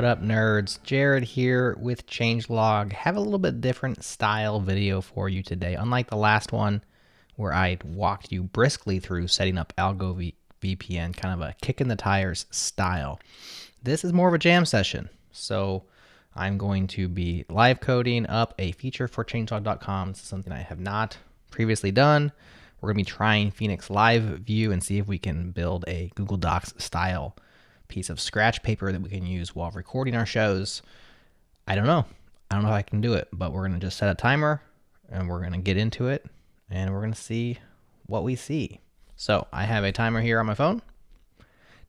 up, nerds? Jared here with Changelog. Have a little bit different style video for you today. Unlike the last one where I walked you briskly through setting up Algo VPN, kind of a kick in the tires style. This is more of a jam session. So I'm going to be live coding up a feature for Changelog.com. This is something I have not previously done. We're going to be trying Phoenix Live View and see if we can build a Google Docs style piece of scratch paper that we can use while recording our shows. I don't know if I can do it, but we're going to just set a timer and we're going to get into it and we're going to see what we see. So I have a timer here on my phone,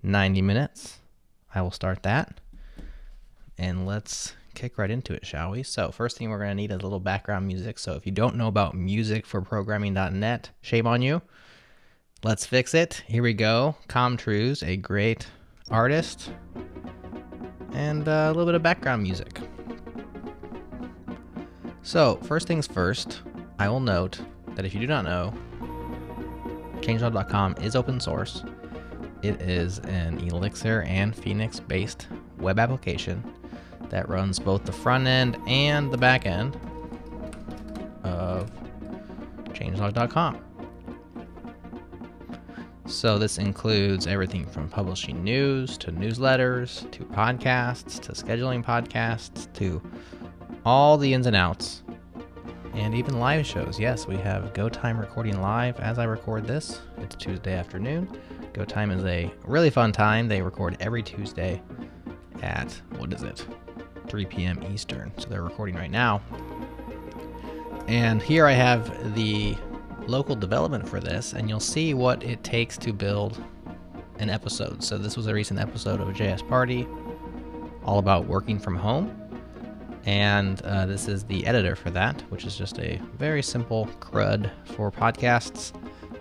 90 minutes. I will start that and let's kick right into it, shall we? So first thing we're going to need is a little background music. So if you don't know about music for programming.net, shame on you. Let's fix it. Here we go. ComTrues, a great artist, and a little bit of background music. So first things first, I will note that if you do not know, Changelog.com is open source. It is an Elixir and Phoenix based web application that runs both the front end and the back end of Changelog.com. So this includes everything from publishing news to newsletters to podcasts to scheduling podcasts to all the ins and outs and even live shows. Yes, we have GoTime recording live as I record this. It's Tuesday afternoon. GoTime is a really fun time. They record every Tuesday at, 3 p.m. Eastern. So they're recording right now. And here I have the local development for this, and you'll see what it takes to build an episode. So this was a recent episode of a JS Party, all about working from home. And this is the editor for that, which is just a very simple CRUD for podcasts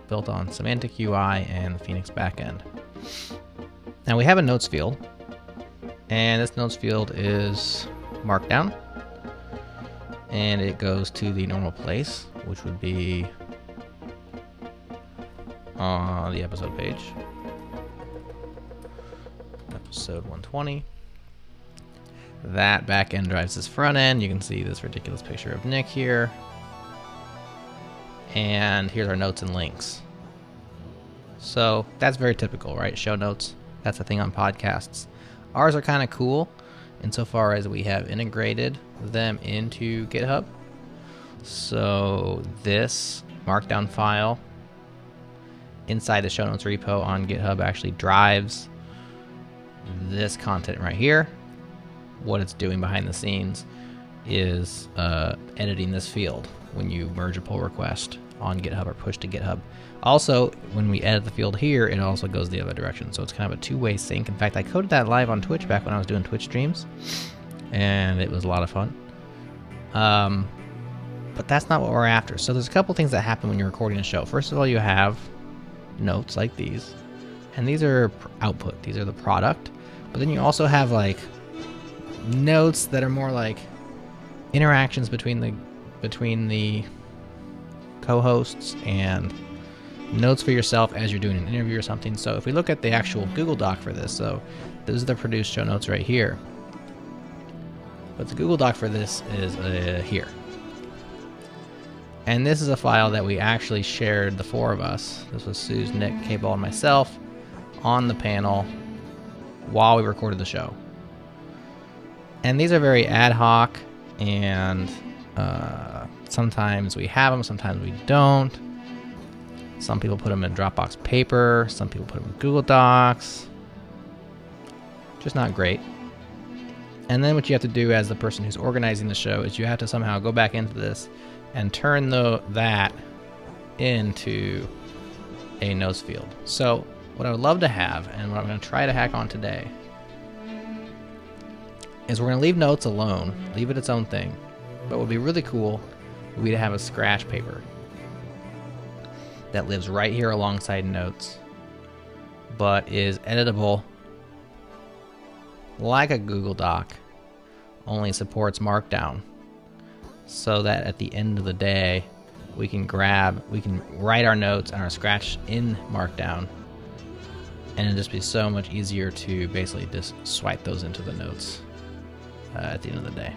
built on Semantic UI and the Phoenix backend. Now we have a notes field, and this notes field is Markdown, and it goes to the normal place, which would be on the episode page, episode 120. That back end drives this front end. You can see this ridiculous picture of Nick here. And here's our notes and links. So that's very typical, right? Show notes. That's the thing on podcasts. Ours are kind of cool insofar as we have integrated them into GitHub. So this Markdown file inside the show notes repo on GitHub actually drives this content right here. What it's doing behind the scenes is editing this field when you merge a pull request on GitHub or push to GitHub. Also, when we edit the field here, it also goes the other direction. So it's kind of a two-way sync. In fact, I coded that live on Twitch back when I was doing Twitch streams, and it was a lot of fun. But that's not what we're after. So there's a couple things that happen when you're recording a show. First of all, you have notes like these, and these are output. These are the product. But then you also have like notes that are more like interactions between the co-hosts and notes for yourself as you're doing an interview or something. So if we look at the actual Google Doc for this, so those are the produced show notes right here. But the Google Doc for this is here. And this is a file that we actually shared, the four of us. This was Suze, Nick, K-Ball, and myself on the panel while we recorded the show. And these are very ad hoc, and sometimes we have them, sometimes we don't. Some people put them in Dropbox Paper, some people put them in Google Docs. Just not great. And then what you have to do as the person who's organizing the show is you have to somehow go back into this and turn that into a notes field. So what I would love to have, and what I'm going to try to hack on today, is we're going to leave notes alone, leave it its own thing. But what would be really cool would be to have a scratch paper that lives right here alongside notes, but is editable like a Google Doc, only supports Markdown, so that at the end of the day, we can write our notes and our scratch in Markdown, and it'll just be so much easier to basically just swipe those into the notes at the end of the day.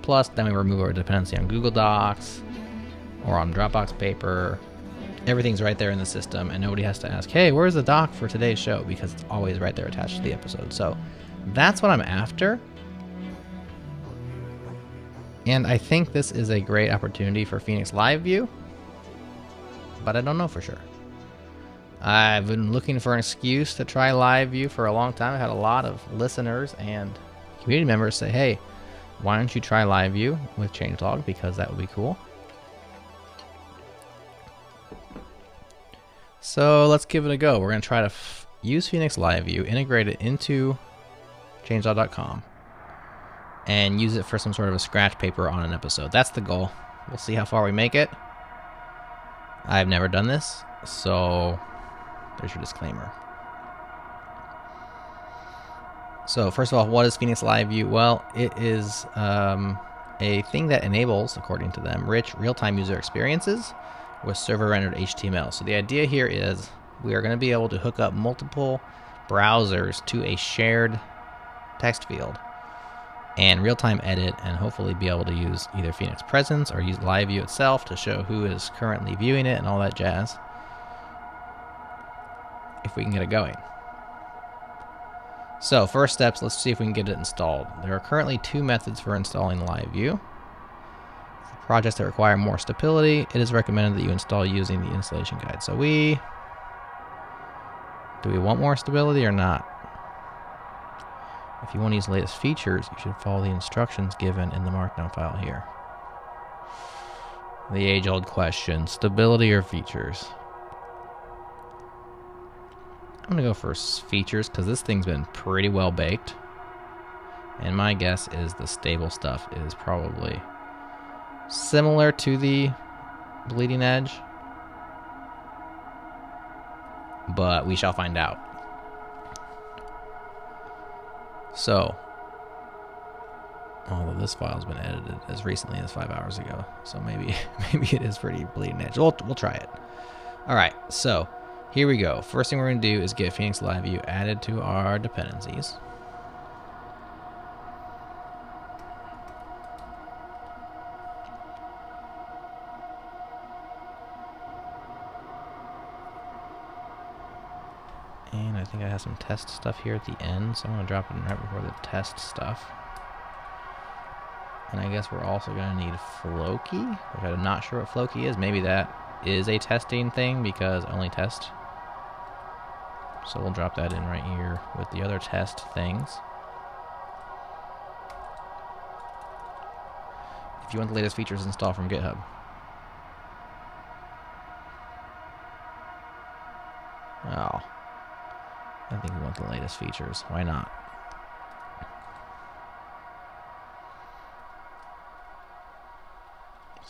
Plus, then we remove our dependency on Google Docs or on Dropbox Paper. Everything's right there in the system, and nobody has to ask, hey, where's the doc for today's show? Because it's always right there attached to the episode. So that's what I'm after. And I think this is a great opportunity for Phoenix Live View, but I don't know for sure. I've been looking for an excuse to try Live View for a long time. I've had a lot of listeners and community members say, hey, why don't you try Live View with Changelog, because that would be cool. So let's give it a go. We're going to try to use Phoenix Live View, integrate it into changelog.com, and use it for some sort of a scratch paper on an episode. That's the goal. We'll see how far we make it. I've never done this, so there's your disclaimer. So first of all, what is Phoenix Live View? Well, it is a thing that enables, according to them, rich real-time user experiences with server-rendered HTML. So the idea here is we are going to be able to hook up multiple browsers to a shared text field and real-time edit, and hopefully be able to use either Phoenix Presence or use Live View itself to show who is currently viewing it and all that jazz, if we can get it going. So first steps, let's see if we can get it installed. There are currently 2 methods for installing Live View. For projects that require more stability, it is recommended that you install using the installation guide. So do we want more stability or not? If you want to use the latest features, you should follow the instructions given in the Markdown file here. The age-old question, stability or features? I'm going to go for features because this thing's been pretty well baked. And my guess is the stable stuff is probably similar to the bleeding edge. But we shall find out. So, although this file's been edited as recently as 5 hours ago, so maybe it is pretty bleeding edge. We'll try it. All right, so here we go. First thing we're going to do is get Phoenix Live View added to our dependencies. And I think I have some test stuff here at the end, so I'm going to drop it in right before the test stuff. And I guess we're also going to need Floki, which I'm not sure what Floki is. Maybe that is a testing thing because I only test. So we'll drop that in right here with the other test things. If you want the latest features, install from GitHub. Oh, I think we want the latest features. Why not?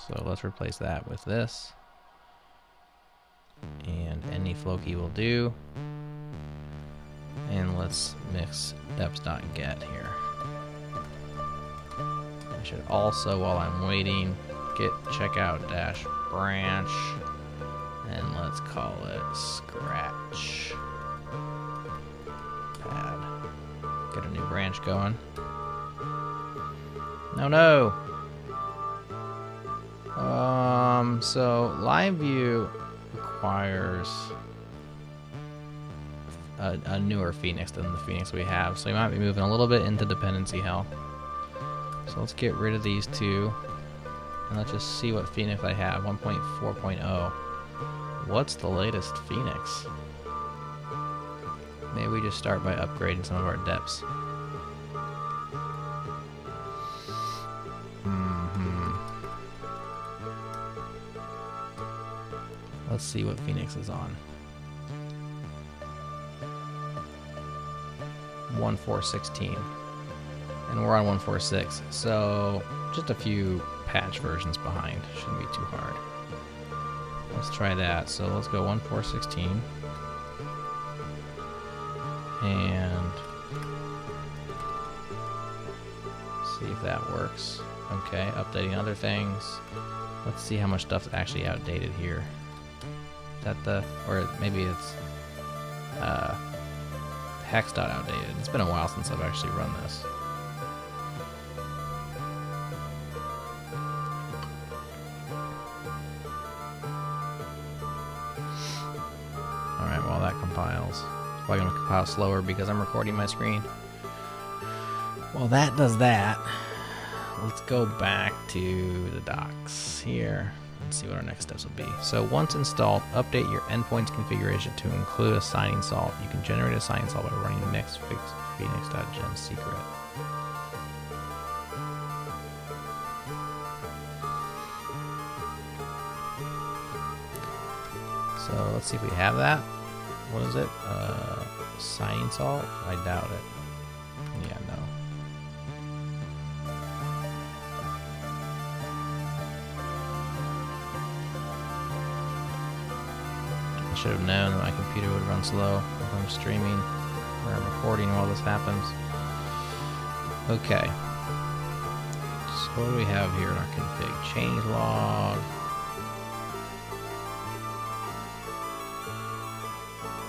So let's replace that with this. And any Floki will do. And let's mix deps.get here. I should also, while I'm waiting, git checkout-branch, and let's call it scratch pad. Get a new branch going. No. So Live View requires a newer Phoenix than the Phoenix we have, so we might be moving a little bit into dependency hell. So let's get rid of these two, and let's just see what Phoenix I have. 1.4.0. What's the latest Phoenix? Maybe we just start by upgrading some of our deps. Let's see what Phoenix is on. 1.4.16. And we're on 1.4.6. So just a few patch versions behind. Shouldn't be too hard. Let's try that. So let's go 1.4.16. And see if that works. Okay, updating other things. Let's see how much stuff's actually outdated here. Is that the, or maybe it's hex.outdated. It's been a while since I've actually run this. Alright, while that compiles. It's probably going to compile slower because I'm recording my screen. While that does that, let's go back to the docs here and see what our next steps will be. So once installed, update your endpoints configuration to include a signing salt. You can generate a signing salt by running next fix phoenix.gen secret. So let's see if we have that. What is it? Signing salt? I doubt it. Yeah, no. I should have known that my computer would run slow if I'm streaming or I'm recording while this happens. Okay. So what do we have here in our config? Changelog.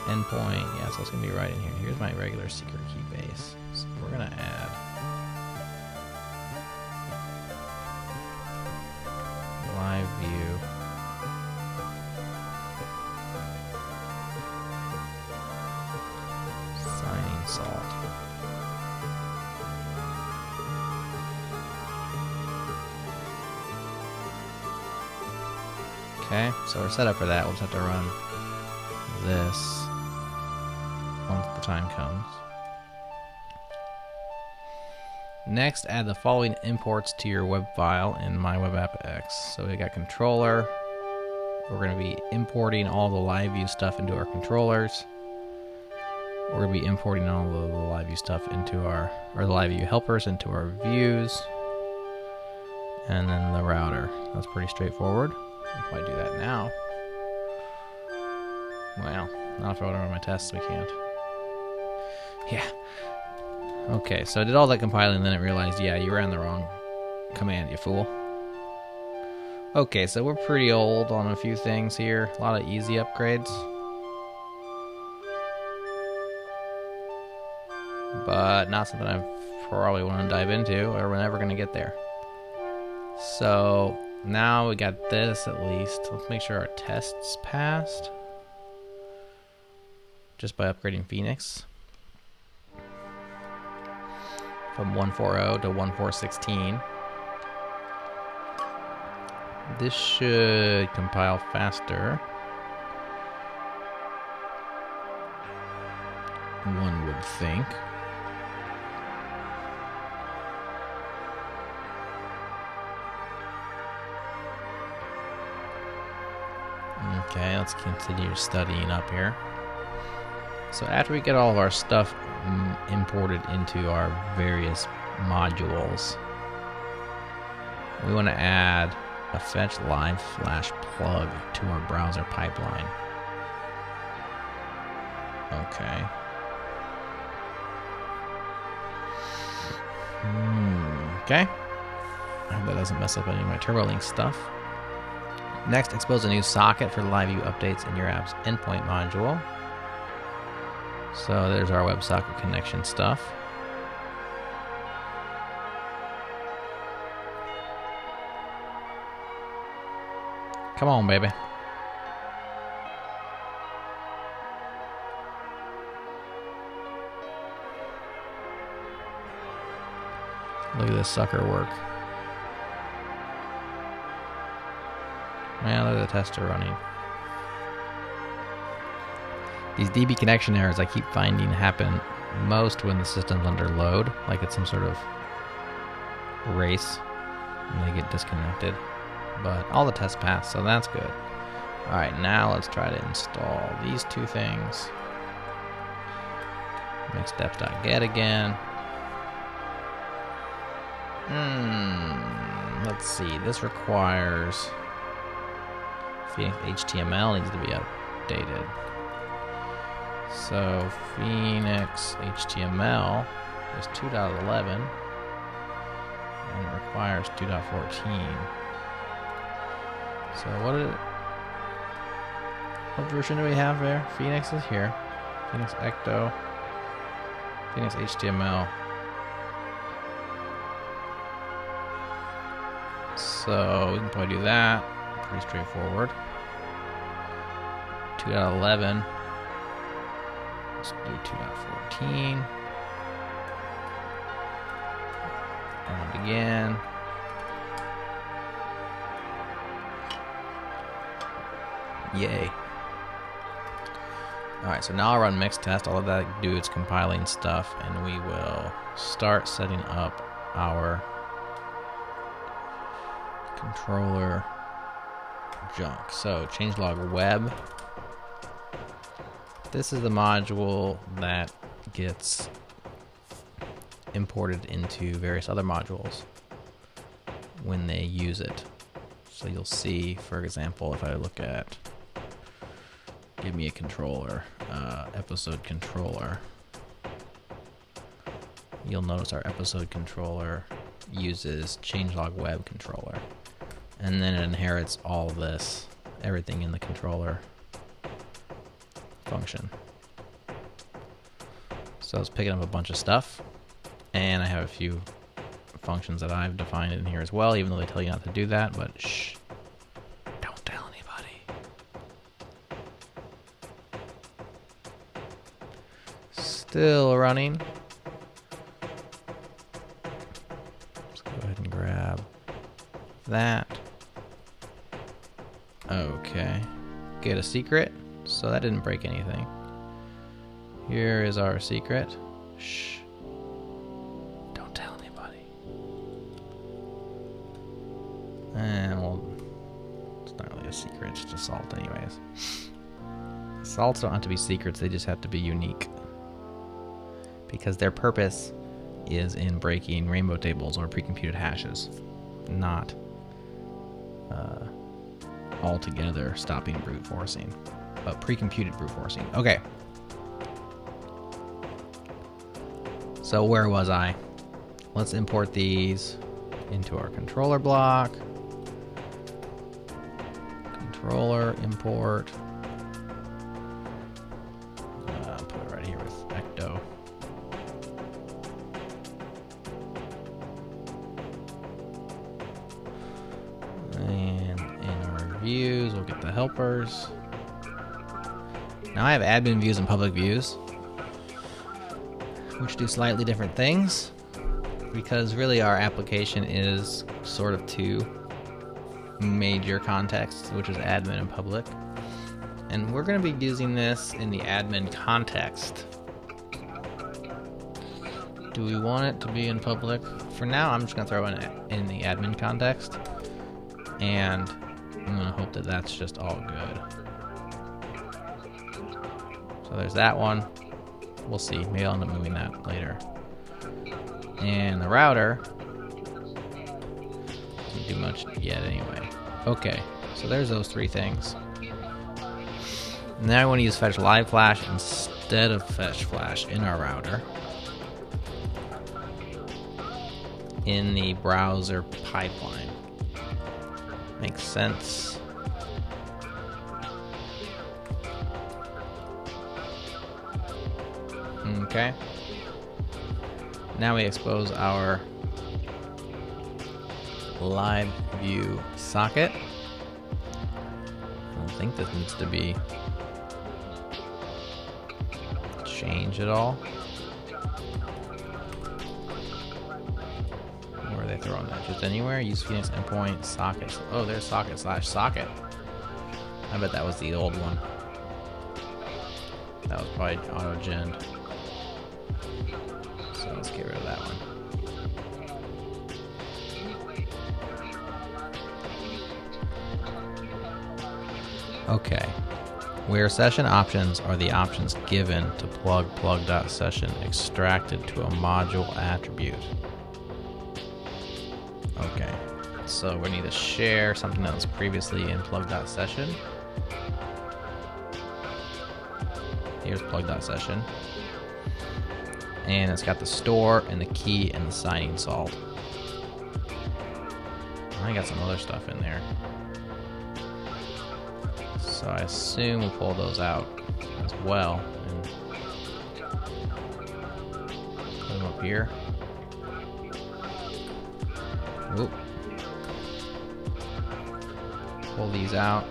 Endpoint, yeah, so it's going to be right in here. Here's my regular secret key base. So we're going to add live view. Signing salt. Okay, so we're set up for that. We'll just have to run this once the time comes. Next, add the following imports to your web file in MyWebAppX. So we got controller. We're going to be importing all the live view stuff into our controllers. We're going to be importing all the live view stuff into our, or the live view helpers into our views. And then the router. That's pretty straightforward. We'll probably do that now. Well, not if I want to run my tests, we can't. Yeah. Okay, so I did all that compiling and then it realized, yeah, you ran the wrong command, you fool. Okay, so we're pretty old on a few things here. A lot of easy upgrades. But not something I probably want to dive into, or we're never going to get there. So now we got this at least. Let's make sure our tests passed. Just by upgrading Phoenix from 1.4.0 to 1.4.16. This should compile faster, one would think. Okay, let's continue studying up here. So after we get all of our stuff imported into our various modules, we want to add a fetch live flash plug to our browser pipeline. Okay. Okay. I hope that doesn't mess up any of my TurboLink stuff. Next, expose a new socket for live view updates in your app's endpoint module. So there's our WebSocket connection stuff. Come on, baby. Look at this sucker work. Well, there's a tester running. These DB connection errors I keep finding happen most when the system's under load, like it's some sort of race, and they get disconnected. But all the tests pass, so that's good. Alright, now let's try to install these two things. Make steps.get again. Let's see, this requires Phoenix HTML needs to be updated. So Phoenix HTML is 2.11 and it requires 2.14. So what version do we have there? Phoenix is here. Phoenix Ecto. Phoenix HTML. So we can probably do that. Pretty straightforward. 2.11. let's do 2.14. Run it again. Yay. Alright, so now I'll run mix test. All of that do is compiling stuff, and we will start setting up our controller junk. So changelog web. This is the module that gets imported into various other modules when they use it. So you'll see, for example, if I look at give me a controller, episode controller, you'll notice our episode controller uses changelog web controller, and then it inherits all this, everything in the controller function. So it's picking up a bunch of stuff, and I have a few functions that I've defined in here as well, even though they tell you not to do that, but shh, don't tell anybody. Still running. Let's go ahead and grab that. Okay, get a secret. So that didn't break anything. Here is our secret. Shh. Don't tell anybody. And well, it's not really a secret, it's just a salt anyways. Salts don't have to be secrets, they just have to be unique. Because their purpose is in breaking rainbow tables or pre-computed hashes, not altogether stopping brute forcing. But pre-computed brute forcing. Okay. So where was I? Let's import these into our controller block. Controller import. Put it right here with ecto. And in our views, we'll get the helpers. Now I have admin views and public views, which do slightly different things, because really our application is sort of two major contexts, which is admin and public. And we're going to be using this in the admin context. Do we want it to be in public? For now, I'm just going to throw it in the admin context, and I'm going to hope that that's just all good. So there's that one. We'll see. Maybe I'll end up moving that later. And the router doesn't do much yet anyway. Okay, so there's those three things. Now I want to use fetch live flash instead of fetch flash in our router. In the browser pipeline. Makes sense. Okay. Now we expose our live view socket. I don't think this needs to be changed at all. Where are they throwing that? Just anywhere? Use Phoenix endpoint sockets. Oh, there's socket slash socket. I bet that was the old one. That was probably auto-gen. So let's get rid of that one. Okay. Where session options are the options given to plug.session extracted to a module attribute. Okay. So we need to share something that was previously in plug.session. Here's plug.session. And it's got the store and the key and the signing salt. I got some other stuff in there. So I assume we'll pull those out as well and put them up here. Whoop. Pull these out.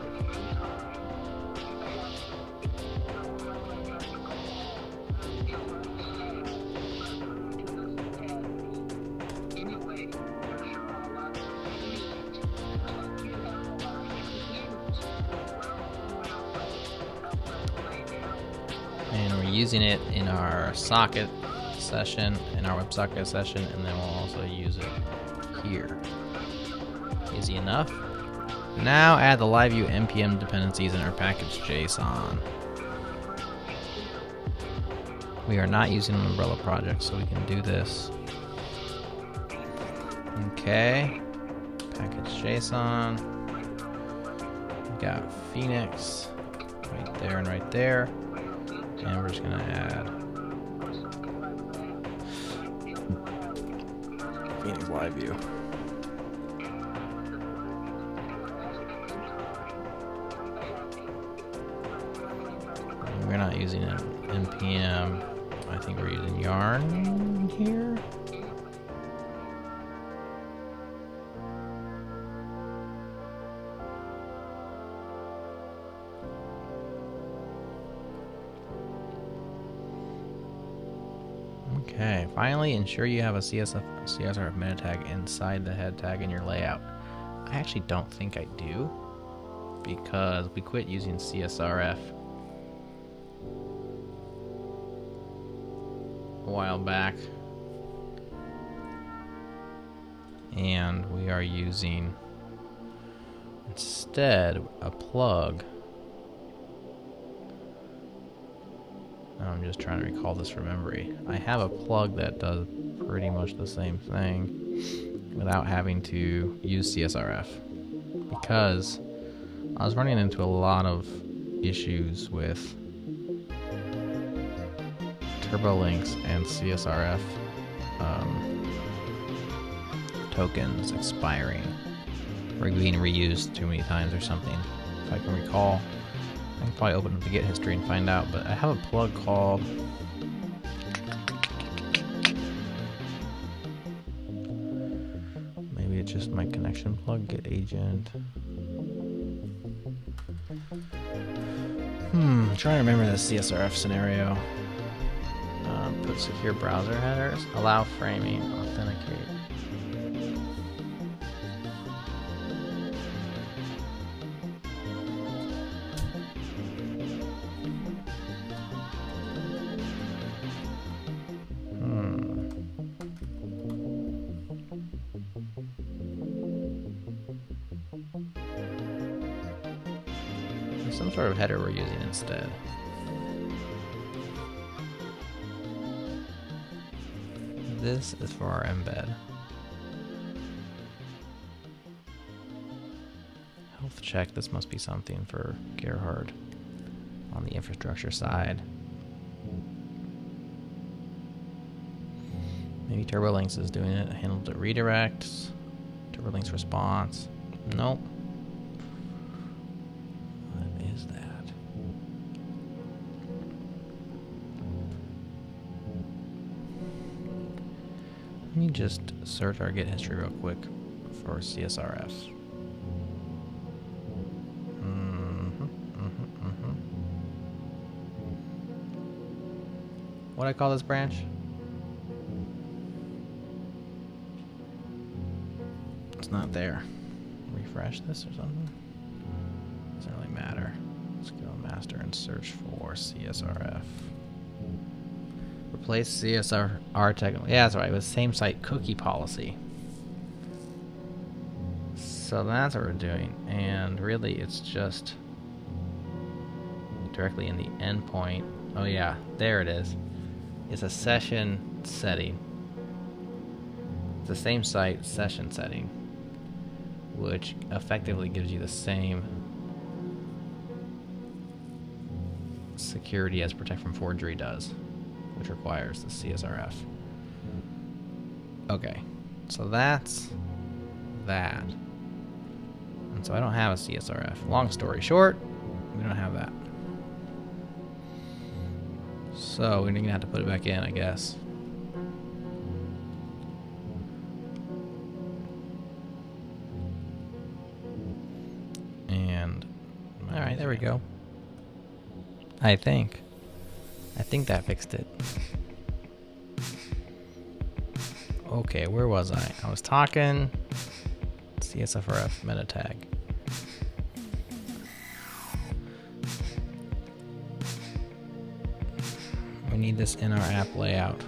using it in our socket session, in our WebSocket session, and then we'll also use it here. Easy enough. Now add the LiveView npm dependencies in our package.json. We are not using an umbrella project, so we can do this. Okay. Package.json. We got Phoenix right there and right there. And we're just gonna add Phoenix LiveView. We're not using an npm. I think we're using Yarn here. Okay, finally ensure you have a CSRF meta tag inside the head tag in your layout. I actually don't think I do, because we quit using CSRF a while back, and we are using instead a plug. I'm just trying to recall this from memory. I have a plug that does pretty much the same thing without having to use CSRF, because I was running into a lot of issues with TurboLinks and CSRF tokens expiring or being reused too many times or something. If I can recall, I can probably open up the Git history and find out, but I have a plug called maybe it's just my connection plug, Git agent. I'm trying to remember the CSRF scenario. Put secure browser headers, allow framing, authenticate. There's some sort of header we're using instead. This is for our embed. Health check, this must be something for Gerhard on the infrastructure side. Maybe TurboLinks is doing it. Handled the redirects. TurboLinks response. Nope. What is that? Let me just search our Git history real quick for CSRFs. What do I call this branch? It's not there. Refresh this or something? Doesn't really matter. Let's go master and search for CSRF. Replace CSR technical. Yeah, that's right. It was same site cookie policy. So that's what we're doing. And really, it's just directly in the endpoint. Oh yeah, there it is. It's a session setting. It's the same site session setting, which effectively gives you the same security as Protect from Forgery does, which requires the CSRF. Okay, so that's that. And so I don't have a CSRF. Long story short, we don't have that. So we're gonna have to put it back in, I guess. And all right, there we go. I think that fixed it. Okay, where was I? I was talking CSRF meta tag. We need this in our app layout.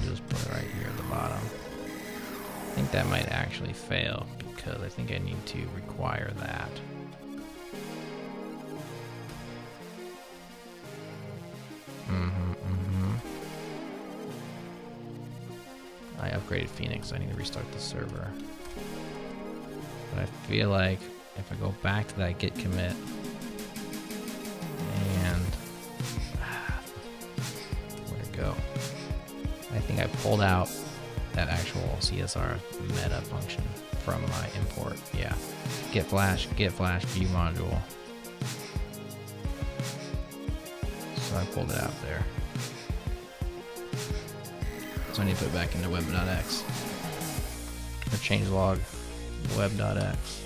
Just put it right here at the bottom. I think that might actually fail because I think I need to require that. I upgraded Phoenix, so I need to restart the server. But I feel like if I go back to that git commit and where'd it go? I think I pulled out that actual CSR meta function from my import. Yeah, git flash view module. So I pulled it out there. So I need to put it back into web.x or changelog web.x.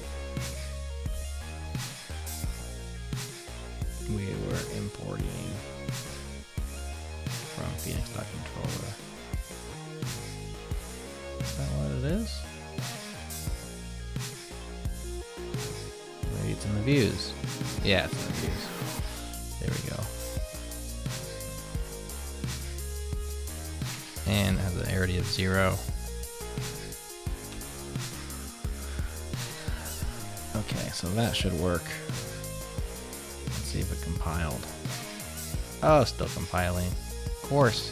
We were importing from Phoenix.controller. Is that what it is? Maybe it's in the views. Yeah, it's in the views. There we go. And has an arity of 0. Okay, so that should work. Let's see if it compiled. Oh, still compiling. Of course.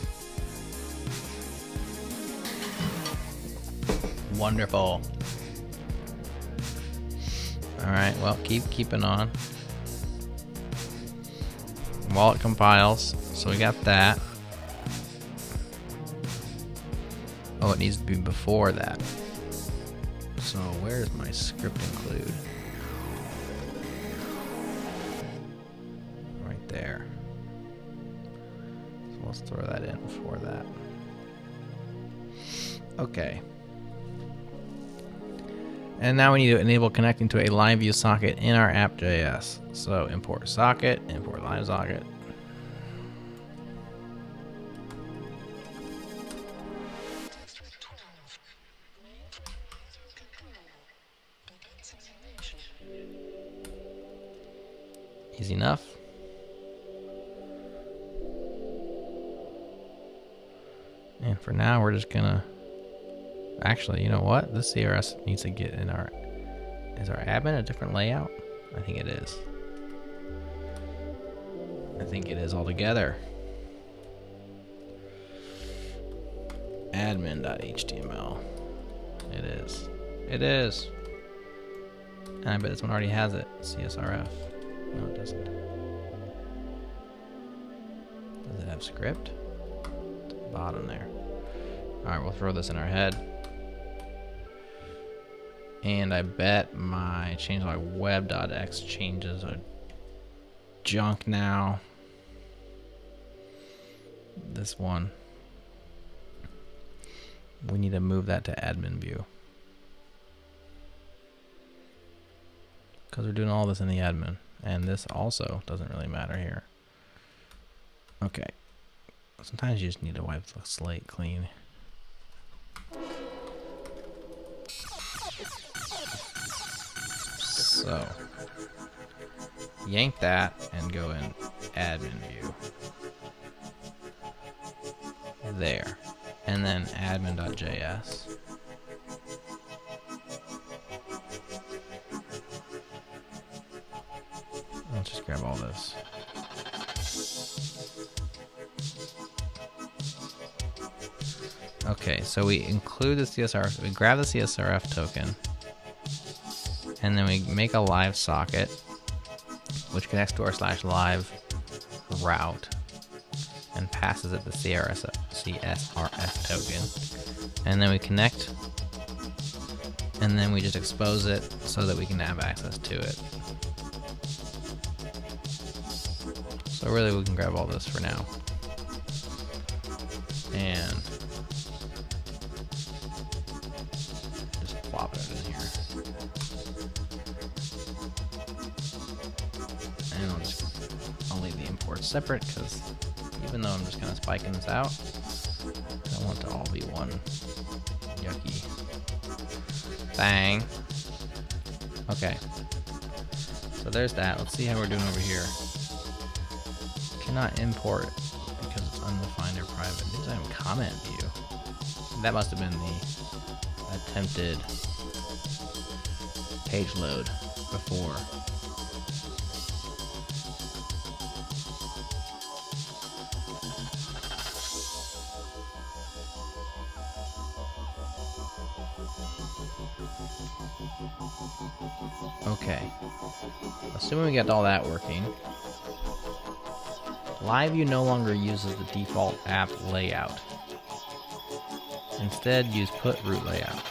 Wonderful. Alright, well, keep keeping on. While it compiles. So we got that. Oh, it needs to be before that. So where's my script include? Right there. So let's throw that in before that. Okay. And now we need to enable connecting to a live view socket in our app.js. So import socket, import live socket. Easy enough. And for now, we're just gonna. Actually, you know what? This CRS needs to get in our. Is our admin a different layout? I think it is. I think it is altogether. Admin.html. It is. It is. And I bet this one already has it. CSRF. No, it doesn't. Does it have script? At the bottom there. Alright, we'll throw this in our head. And I bet my changelog web.x changes are junk now. This one. We need to move that to admin view. Because we're doing all this in the admin. And this also doesn't really matter here. Okay. Sometimes you just need to wipe the slate clean. So, yank that and go in admin view. There. And then admin.js. Let's just grab all this. Okay, so we include the CSRF, we grab the CSRF token, and then we make a live socket, which connects to our /live route and passes it the CSRF token. And then we connect, and then we just expose it so that we can have access to it. So really we can grab all this for now. And just plop it in here. And I'll leave the import separate because even even though I'm just kind of spiking this out. I don't want it to all be one yucky thing. Okay. So there's that. Let's see how we're doing over here. Cannot import because it's undefined or private. It doesn't have comment view. That must have been the attempted page load before. Okay, assuming we got all that working, LiveView no longer uses the default app layout. Instead, use put root layout.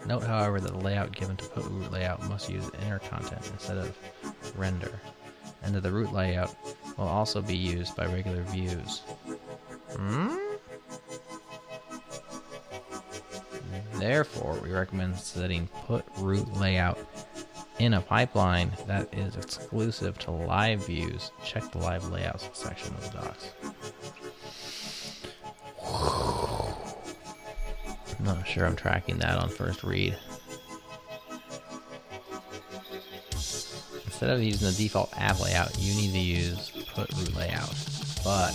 Note, however, that the layout given to put root layout must use inner content instead of render, and that the root layout will also be used by regular views. Therefore, we recommend setting put root layout in a pipeline that is exclusive to live views. Check the live layouts section of the docs. I'm not sure I'm tracking that on first read. Instead of using the default app layout, you need to use put root layout, but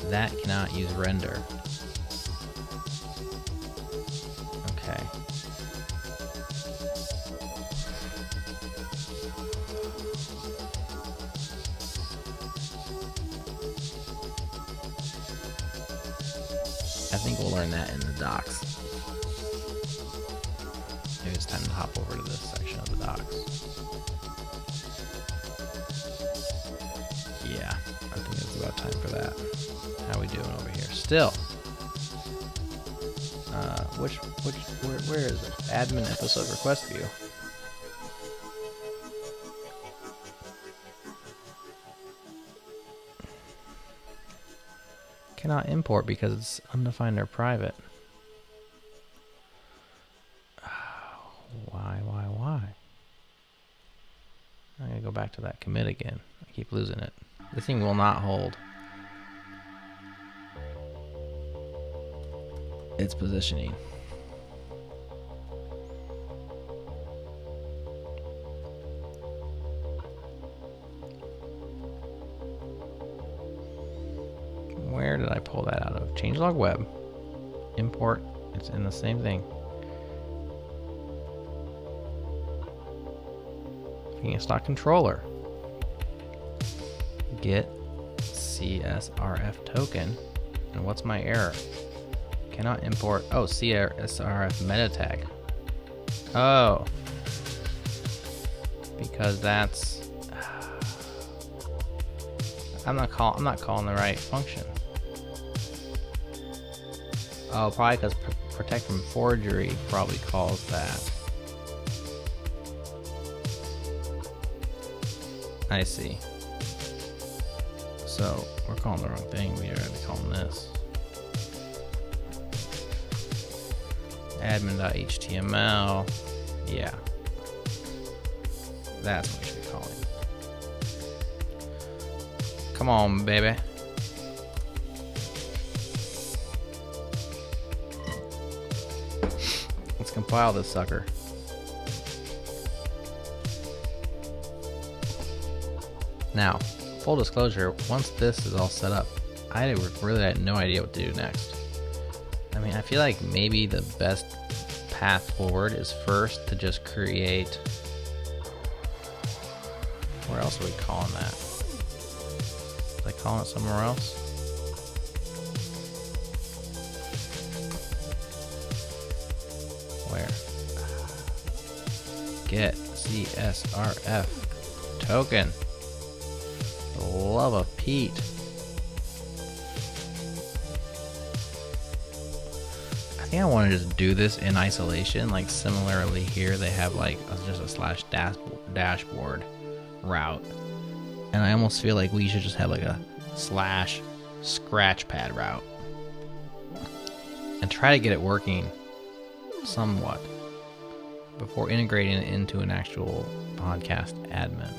that cannot use render. Okay. I think we'll learn that in the docs. Maybe it's time to hop over to this section of the docs. Yeah, I think it's about time for that. How we doing over here? Still. Where is it? Admin episode request view. Cannot import because it's undefined or private. Why? I'm gonna go back to that commit again. I keep losing it. This thing will not hold its positioning. Where did I pull that out of? Changelog web. Import. It's in the same thing. Stock controller. Get CSRF token. And what's my error? Cannot import. Oh, CSRF meta tag. Oh. Because that's. I'm not calling the right function. Oh, probably because protect from forgery probably calls that. I see. So we're calling the wrong thing. We are going to be calling this admin.html. Yeah, that's what we should be calling. Come on, baby. Let's compile this sucker. Now, full disclosure, once this is all set up, I really had no idea what to do next. I mean, I feel like maybe the best path forward is first to just create... Where else are we calling that? Is I calling it somewhere else? Where? Get CSRF token. The love of Pete. I think I want to just do this in isolation. Like similarly here, they have like just a slash dashboard route. And I almost feel like we should just have like a slash scratchpad route. And try to get it working somewhat before integrating it into an actual podcast admin.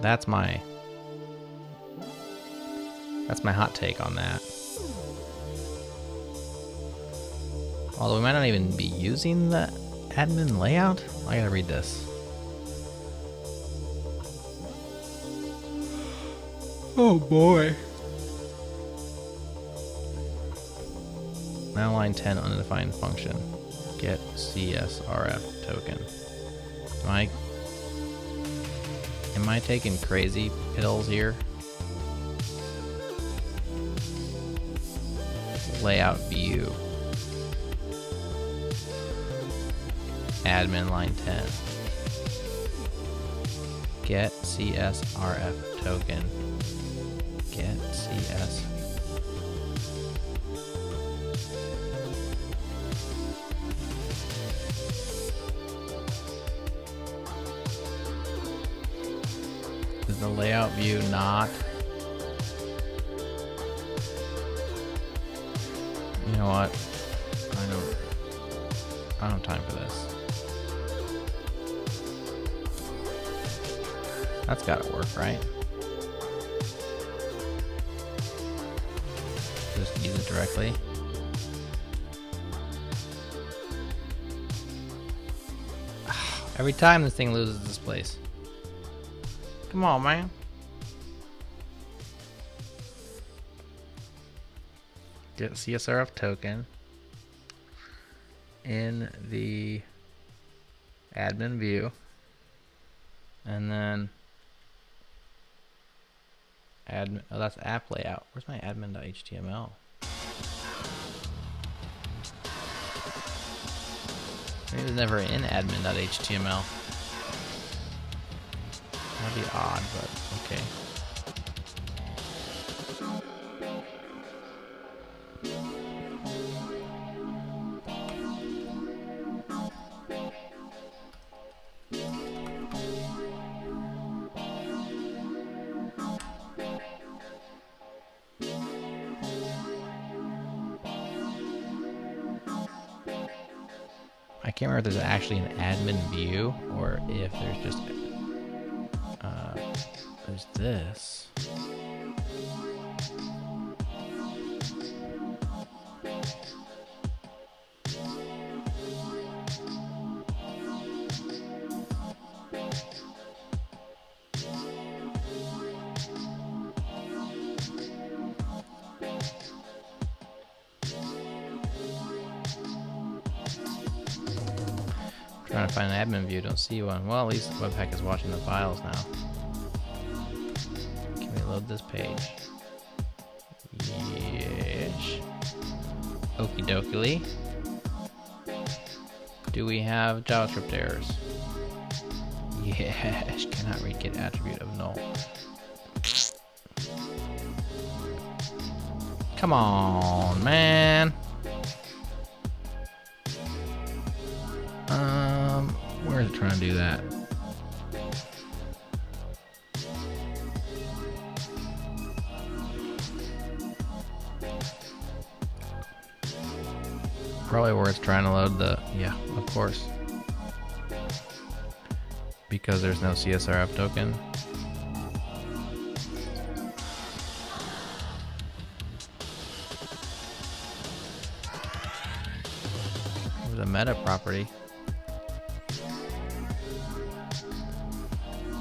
That's my That's my hot take on that. Although we might not even be using the admin layout. I gotta read this. Oh boy. Now line 10 undefined function. Get CSRF token. Am I taking crazy pills here? Layout view. Admin line 10. Get CSRF token. Get CS. Is the layout view not? You know what? I don't have time for this. That's gotta work, right? Just use it directly. Every time this thing loses this place. Come on, man. Get CSRF token in the admin view, and then admin. Oh, that's app layout. Where's my admin.html? Maybe it's never in admin.html. That'd be odd, but okay. I can't remember if there's actually an admin view or if there's just there's this. Trying to find an admin view, don't see one. Well, at least Webpack is watching the files now. Can we load this page? Yes. Okie dokie. Do we have JavaScript errors? Yes. Cannot read get attribute of null. Come on, man. Where is it trying to do that? Probably where it's trying to load the, yeah, of course. Because there's no CSRF token. There's a meta property.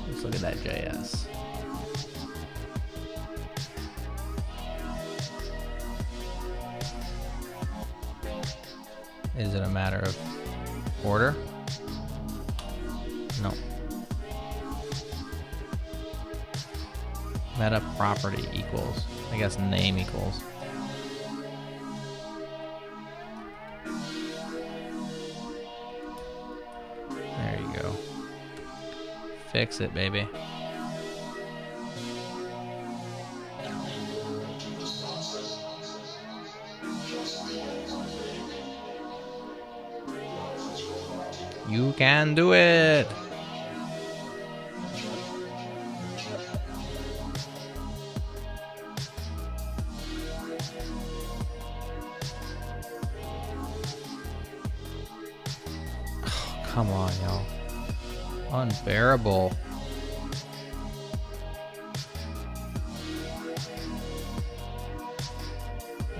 Let's look at that JS. Is it a matter of order? No. Meta property equals, I guess name equals. There you go. Fix it, baby. You can do it! Oh, come on, y'all. Unbearable.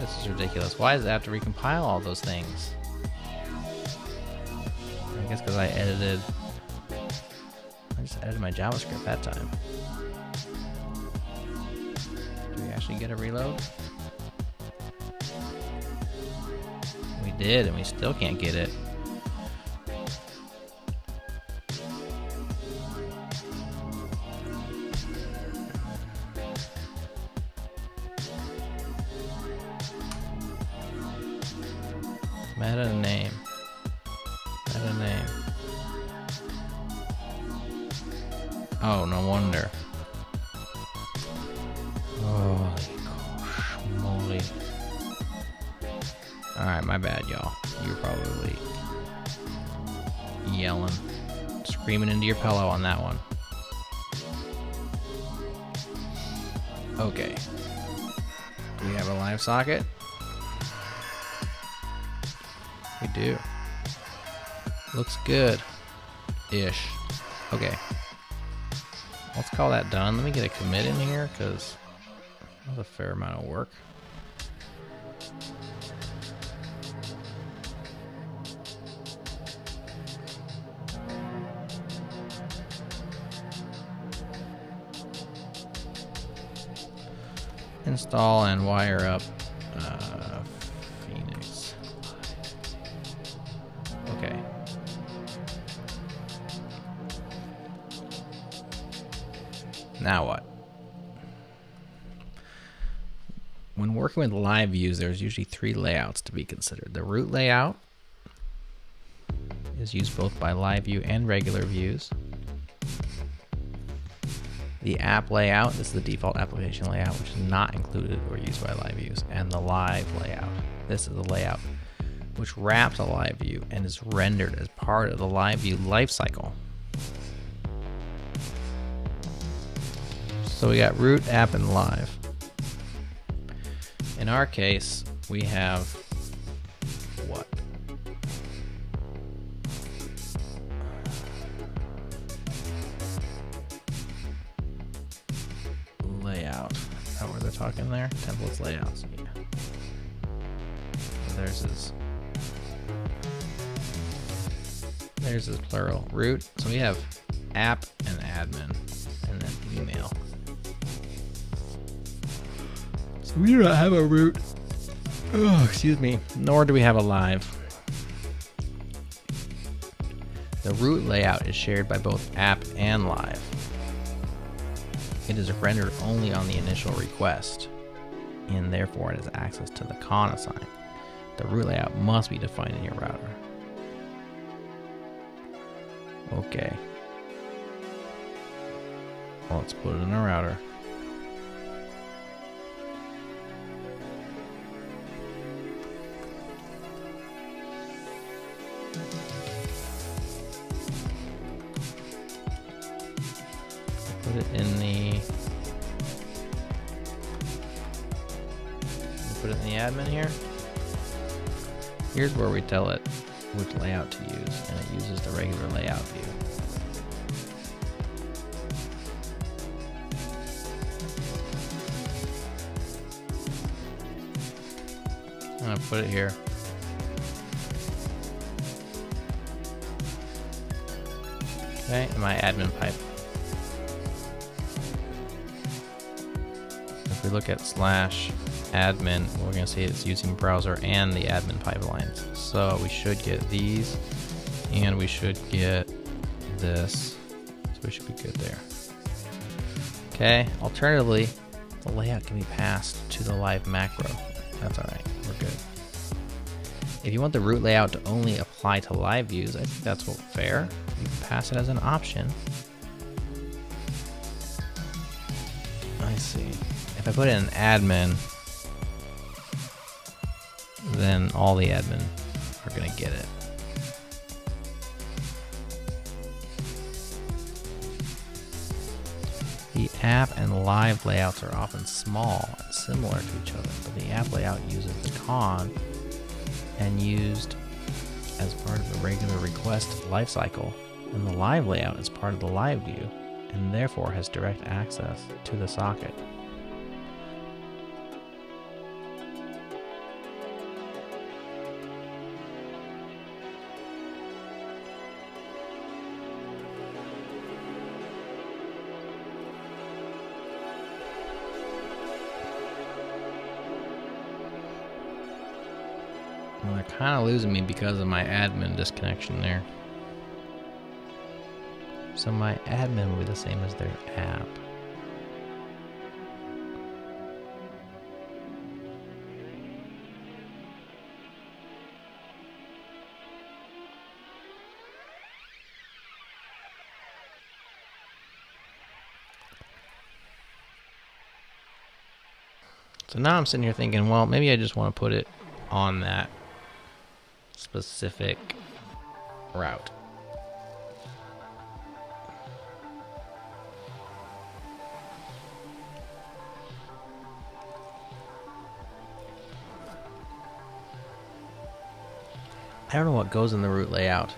This is ridiculous. Why does it have to recompile all those things? I guess because I just edited my JavaScript that time. Do we actually get a reload? We did, and we still can't get it. Meta name. Meta name. Oh, no wonder. Holy gosh, moly. Alright, my bad, y'all. You're probably yelling, screaming into your pillow on that one. Okay. Do we have a live socket? We do. Looks good. Ish. Okay. Let's call that done. Let me get a commit in here because that was a fair amount of work. Install and wire up Phoenix. Okay. Now what? When working with live views, there's usually 3 layouts to be considered. The root layout is used both by live view and regular views. The app layout is the default application layout, which is not included or used by live views. And the live layout. This is the layout which wraps a live view and is rendered as part of the live view lifecycle. So we got root, app, and live. In our case, we have what? Layout. Is that where they're talking there? Templates, layouts. Yeah. There's his plural. Root. So we have app and admin, and then email. So we do not have a root. Oh, excuse me. Nor do we have a live. The root layout is shared by both app and live. It is rendered only on the initial request, and therefore it has access to the con assign. The root layout must be defined in your router. Okay. Well, let's put it in our router. Put it in the. Put it in the admin here. Here's where we tell it which layout to use, and it uses the regular layout view. I'm gonna put it here. Okay, and my admin pipe. If we look at /admin, we're going to see it's using browser and the admin pipelines. So we should get these, and we should get this. So we should be good there. Okay, alternatively, the layout can be passed to the live macro. That's all right, we're good. If you want the root layout to only apply to live views, I think that's fair. You can pass it as an option. I see. If I put in an admin, then all the admin are going to get it. The app and live layouts are often small and similar to each other, but the app layout uses the con and used as part of the regular request lifecycle, and the live layout is part of the live view and therefore has direct access to the socket. Well, they're kind of losing me because of my admin disconnection there. So my admin will be the same as their app. So now I'm sitting here thinking, well, maybe I just want to put it on that specific route. I don't know what goes in the root layout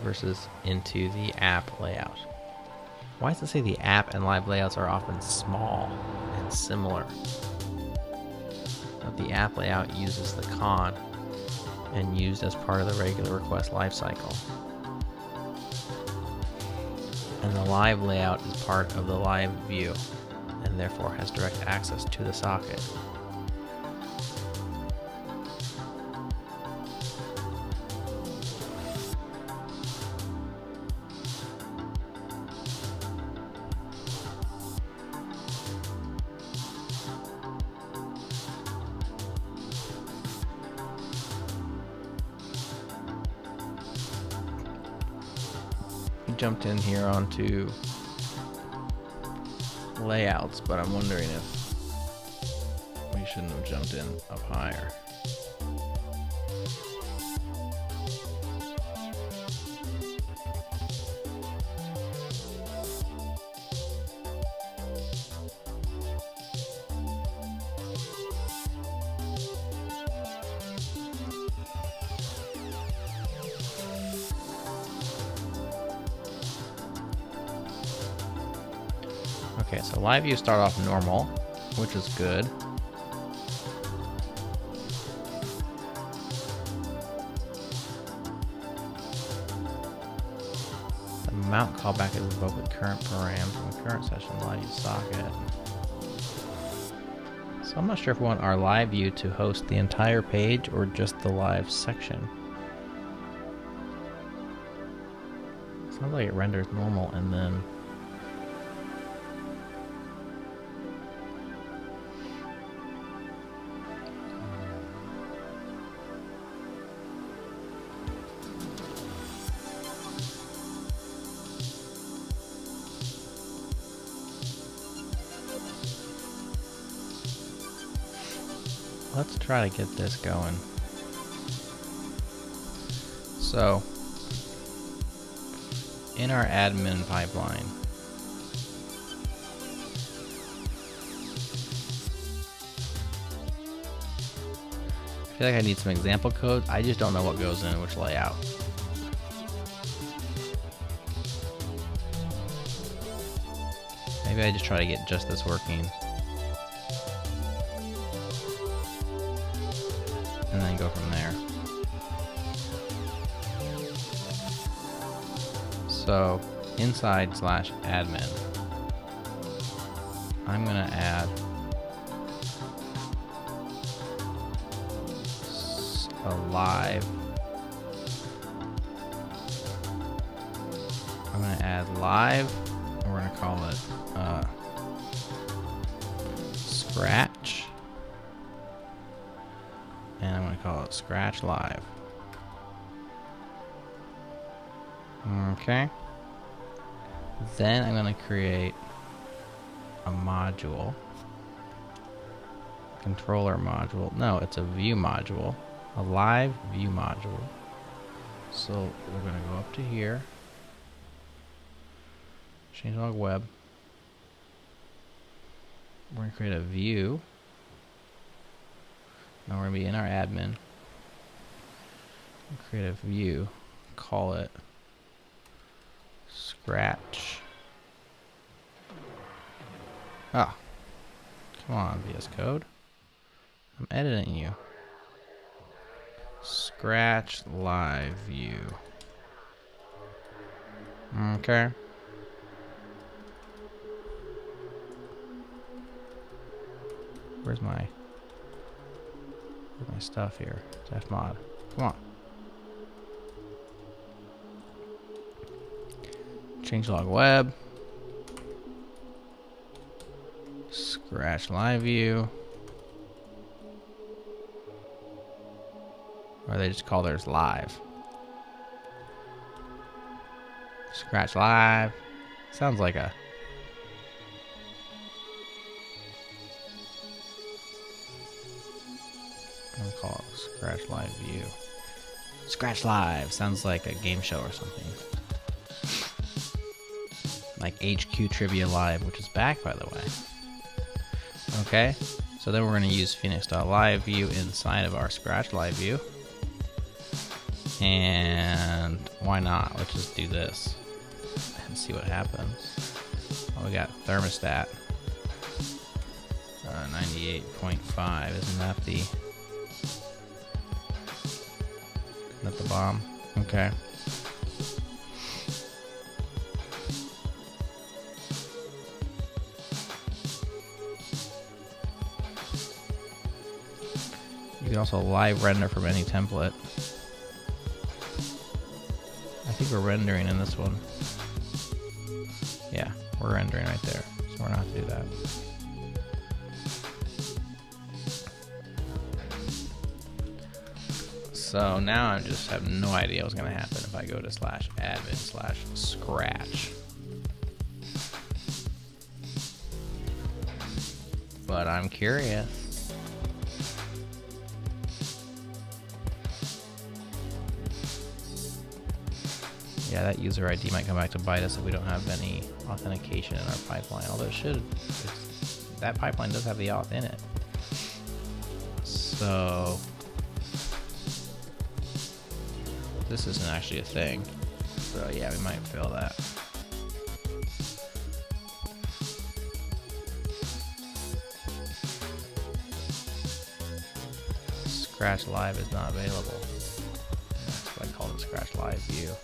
versus into the app layout. Why does it say the app and live layouts are often small and similar? But the app layout uses the con and used as part of the regular request lifecycle. And the live layout is part of the live view and therefore has direct access to the socket. Jumped in here onto layouts, but I'm wondering if we shouldn't have jumped in up higher. Okay, so live view start off normal, which is good. The mount callback is invoked with current param from the current session live view socket. So I'm not sure if we want our live view to host the entire page or just the live section. Sounds like it renders normal and then let's try to get this going. So, in our admin pipeline, I feel like I need some example code. I just don't know what goes in which layout. Maybe I just try to get just this working. And then go from there. So inside /admin, I'm gonna add a live. I'm gonna add live. We're gonna call it Scratch. And I'm going to call it Scratch Live. Okay. Then I'm going to create a module. Controller module. No, it's a view module. A live view module. So we're going to go up to here. Changelog web. We're going to create a view. Now we're going to be in our admin. Create a view. Call it Scratch. Ah. Come on, VS Code. I'm editing you. Scratch live view. Okay. Where's my stuff here? It's fmod. Come on. Changelog web. Scratch live view. Or they just call theirs live. Scratch live. Sounds like a... I'll call it Scratch Live View. Scratch Live sounds like a game show or something. Like HQ Trivia Live, which is back, by the way. Okay, so then we're going to use Phoenix.live view inside of our Scratch Live view. And why not? Let's just do this and see what happens. Oh, we got thermostat 98.5. Isn't that the bomb? Okay. You can also live render from any template. I think we're rendering in this one. Yeah, we're rendering right there. So we're not to do that. So now I just have no idea what's going to happen if I go to /admin/scratch. But I'm curious. Yeah, that user ID might come back to bite us if we don't have any authentication in our pipeline. Although that pipeline does have the auth in it. So this isn't actually a thing. So yeah, we might fail that. Scratch Live is not available. That's why I called it Scratch Live view.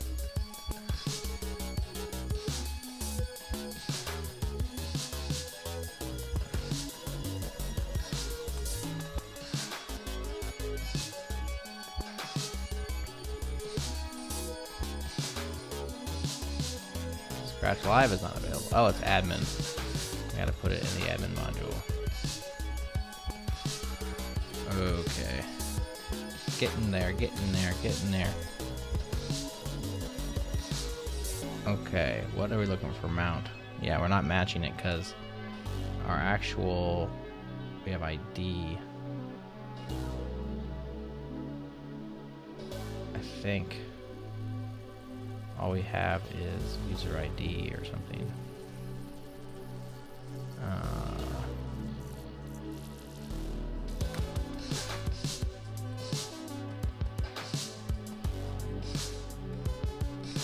Scratch Live is not available. Oh, it's admin. I gotta put it in the admin module. Okay. Getting there, getting there, getting there. Okay, what are we looking for mount? Yeah, we're not matching it because our actual, we have ID. I think all we have is user ID or something.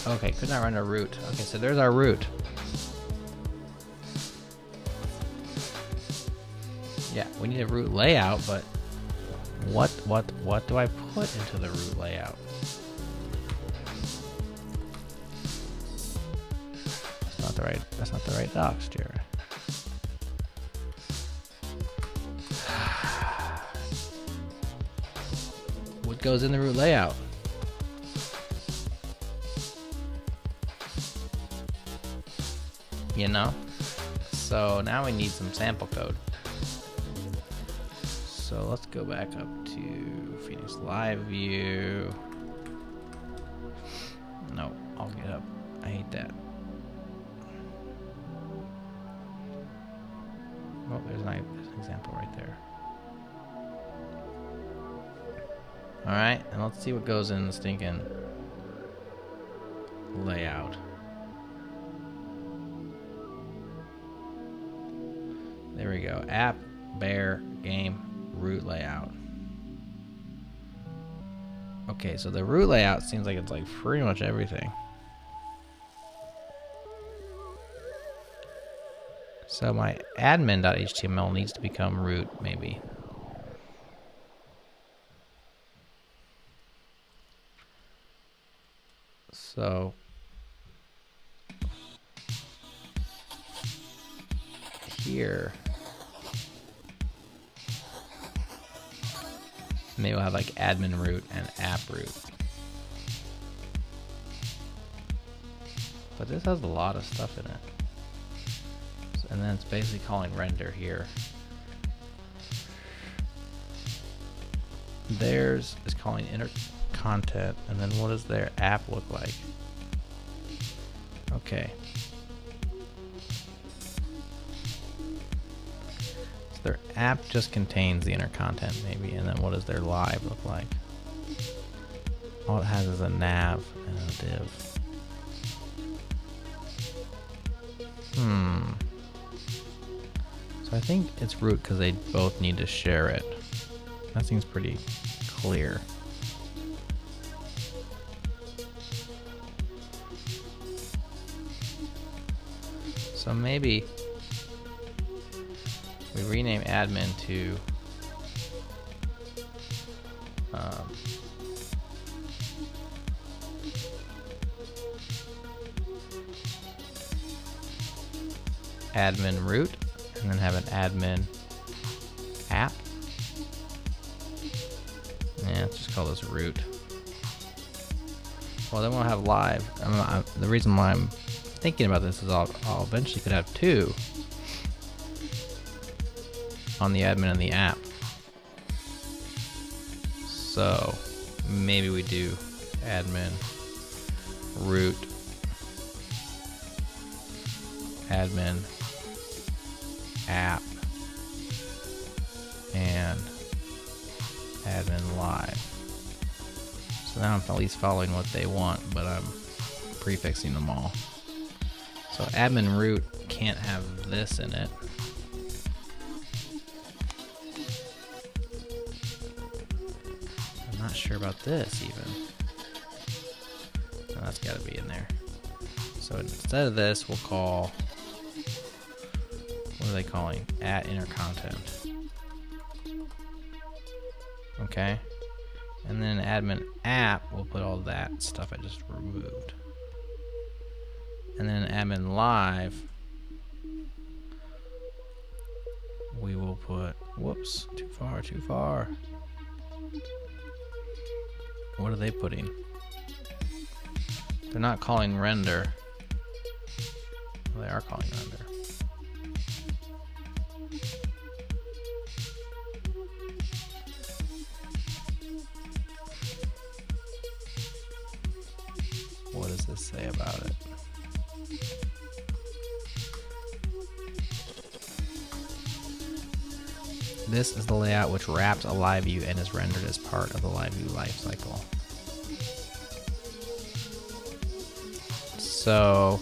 Okay, could not run a root. Okay, so there's our root. Yeah, we need a root layout, but what do I put into the root layout? That's not the right docs, Jared. What goes in the root layout? You know? So now we need some sample code. So let's go back up to Phoenix Live View. No, I'll get up. I hate that. Oh, there's an example right there. Alright, and let's see what goes in the stinking layout. There we go. App, bear, game, root layout. Okay, so the root layout seems like it's like pretty much everything. So my admin.html needs to become root, maybe. So here Maybe we'll have like admin root and app root. But this has a lot of stuff in it. And then it's basically calling render here. Theirs is calling inner content, and then what does their app look like? Okay. So their app just contains the inner content maybe, and then what does their live look like? All it has is a nav and a div. So I think it's root because they both need to share it. That seems pretty clear. So maybe we rename admin to admin root, and then have an admin app. Yeah, let's just call this root. Well, then we'll have live. The reason why I'm thinking about this is I'll eventually could have two on the admin and the app. So maybe we do admin root, admin app, and admin live. So now I'm at least following what they want, but I'm prefixing them all. So admin root can't have this in it. I'm not sure about this even. No, that's got to be in there. So instead of this, we'll call, what are they calling? At inner content. Okay. And then admin app, we'll put all that stuff I just removed. And then admin live, we will put, whoops, too far. What are they putting? They're not calling render. Well, they are calling render. What does this say about it? This is the layout which wraps a live view and is rendered as part of the live view lifecycle. So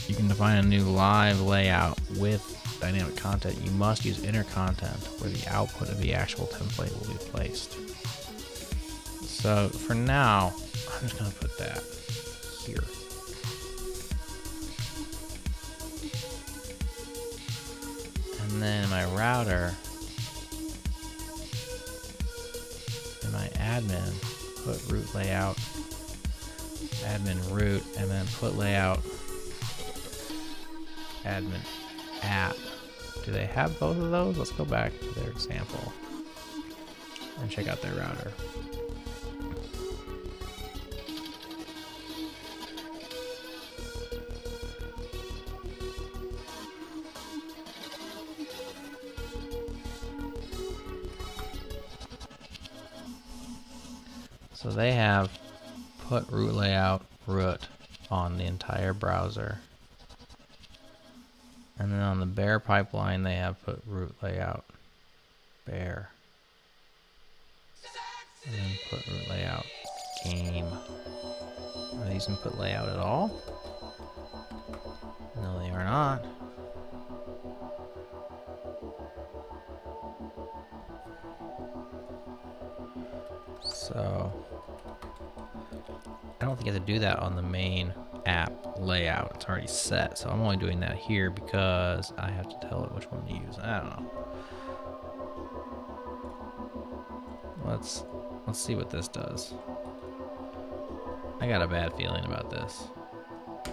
you can define a new live layout with dynamic content. You must use inner content where the output of the actual template will be placed. So for now, I'm just going to put that here. And then in my router, in my admin, put root layout, admin root, and then put layout, admin app. Do they have both of those? Let's go back to their example and check out their router. So they have put root layout root on the entire browser. And then on the bear pipeline, they have put root layout bear. And then put root layout game. Are these input layout at all? No, they are not. So I don't think you have to do that on the main app layout. It's already set. So I'm only doing that here because I have to tell it which one to use. I don't know. Let's see what this does. I got a bad feeling about this.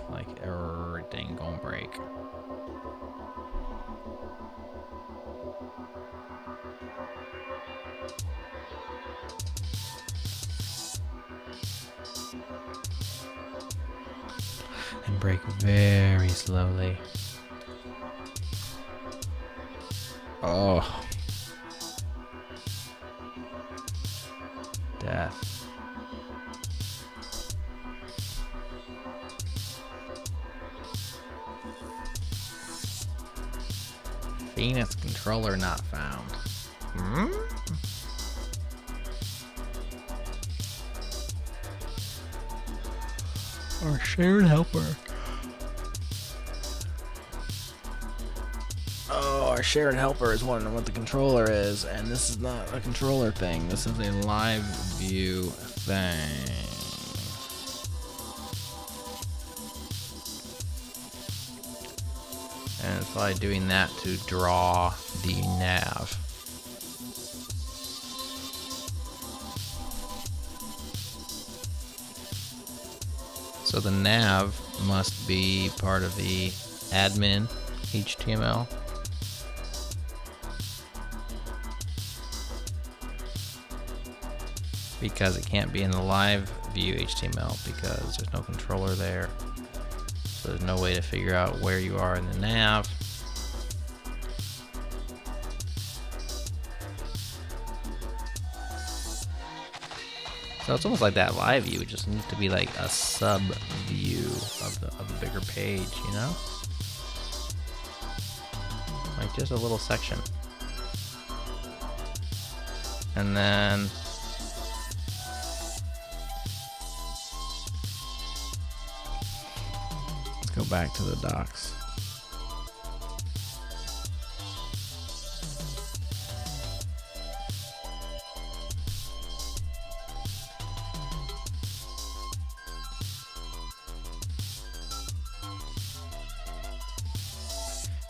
Like everything gonna break. and brake very slowly. Oh. Death. Phoenix controller not found. Our shared helper. Oh, our shared helper is wondering what the controller is, and this is not a controller thing. This is a live view thing. And it's probably doing that to draw the nav. So the nav must be part of the admin HTML. Because it can't be in the live view HTML because there's no controller there. So there's no way to figure out where you are in the nav. So it's almost like that live view. It just needs to be like a sub view of the bigger page, you know? Like just a little section. And then let's go back to the docs.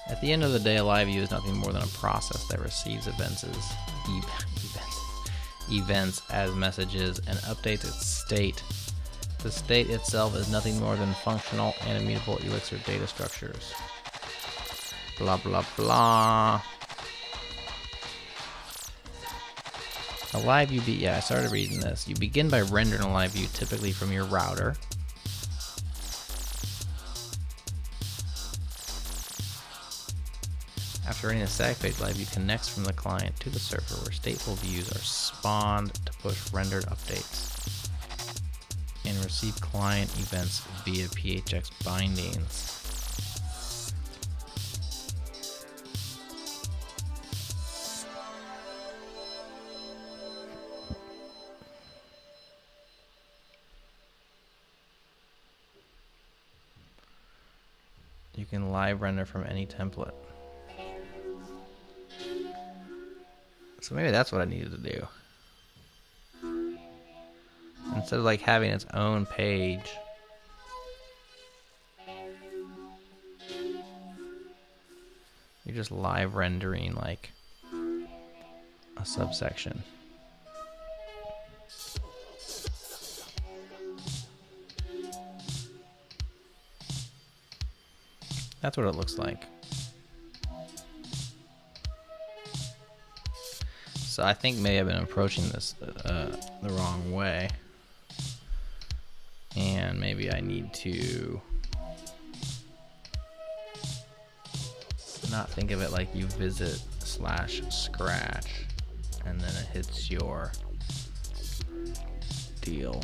At the end of the day, a live view is nothing more than a process that receives events as messages and updates its state. The state itself is nothing more than functional and immutable Elixir data structures. Blah, blah, blah. A live view, yeah, I started reading this. You begin by rendering a live view typically from your router. After running a static page, live view connects from the client to the server where stateful views are spawned to push rendered updates and receive client events via PHX bindings. You can live render from any template. So maybe that's what I needed to do. Instead of like having its own page, you're just live rendering like a subsection. That's what it looks like. So I think maybe I've been approaching this the wrong way, and maybe I need to not think of it like you visit /scratch and then it hits your deal.